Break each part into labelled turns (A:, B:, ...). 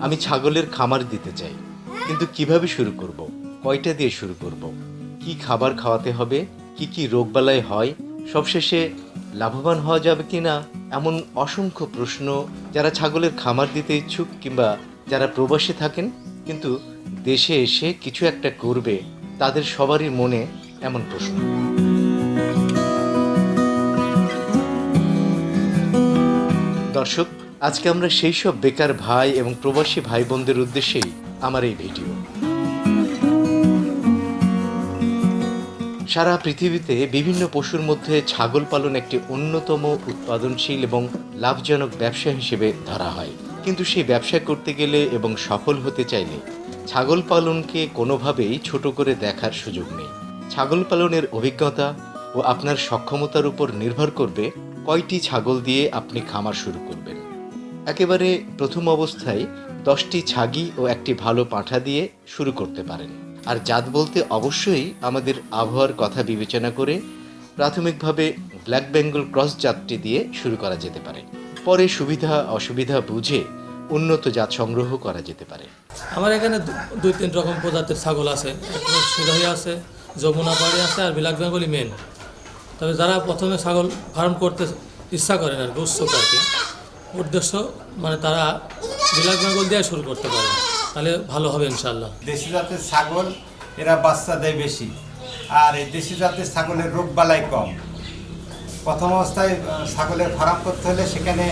A: আমি ছাগলের খামার দিতে চাই, কিন্তু কিভাবে শুরু করব, কয়টা দিয়ে শুরু করব, কি খাবার খাওয়াতে হবে, কি কি রোগবালাই হয়, সবশেষে লাভবান হওয়া যাবে কিনা, এমন অসংখ্য প্রশ্ন যারা ছাগলের খামার দিতে ইচ্ছুক কিংবা যারা প্রবাসে থাকেন কিন্তু দেশে এসে কিছু একটা করবে, তাদের সবারই মনে এমন প্রশ্ন। দর্শক, আজকে আমরা সেই সব বেকার ভাই এবং প্রবাসী ভাই বোনদের উদ্দেশ্যেই আমার এই ভিডিও। সারা পৃথিবীতে বিভিন্ন পশুর মধ্যে ছাগল পালন একটি অন্যতম উৎপাদনশীল এবং লাভজনক ব্যবসা হিসেবে ধরা হয়। কিন্তু সেই ব্যবসা করতে গেলে এবং সফল হতে চাইলে ছাগল পালনকে কোনোভাবেই ছোট করে দেখার সুযোগ নেই। ছাগল পালনের অভিজ্ঞতা ও আপনার সক্ষমতার উপর নির্ভর করবে কয়টি ছাগল দিয়ে আপনি খামার শুরু করবেন। একেবারে প্রথম অবস্থায় 10টি ছাগি ও একটি ভালো পাঁঠা দিয়ে শুরু করতে পারেন। আর জাত বলতে অবশ্যই আমাদের আবহাওয়ার কথা বিবেচনা করে প্রাথমিকভাবে ব্ল্যাক বেঙ্গল ক্রস জাতটি দিয়ে শুরু করা যেতে পারে। পরে সুবিধা অসুবিধা বুঝে উন্নত জাত সংগ্রহ করা যেতে পারে।
B: আমার এখানে 2-3 রকম প্রজাতির ছাগল আছে। একটা সিরোহী আছে, যমুনা পাড়ি আছে, আর ব্ল্যাক বেঙ্গলি মেন। তবে যারা প্রথমে ছাগল ফার্ম করতে ইচ্ছা করেন আর উৎসুক আর কি, উদ্দেশ্য মানে তারা ব্ল্যাক বেঙ্গল দিয়ে শুরু করতে পারে, তাহলে ভালো হবে ইনশাল্লাহ।
C: দেশি জাতের ছাগল এরা বাচ্চা দেয় বেশি, আর এই দেশি জাতের ছাগলের রোগবালাই কম। প্রথম অবস্থায় ছাগলের ফার্ম করতে হলে সেখানে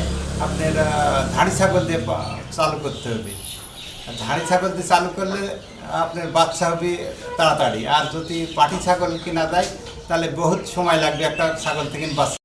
C: আপনার ধাড়ি ছাগল দিয়ে চালু করতে হবে। ধাড়ি ছাগল দিয়ে চালু করলে আপনার বাচ্চা হবে তাড়াতাড়ি। আর যদি পাটি ছাগল কিনা দেয় তাহলে বহুত সময় লাগবে একটা ছাগল থেকে বাচ্চা।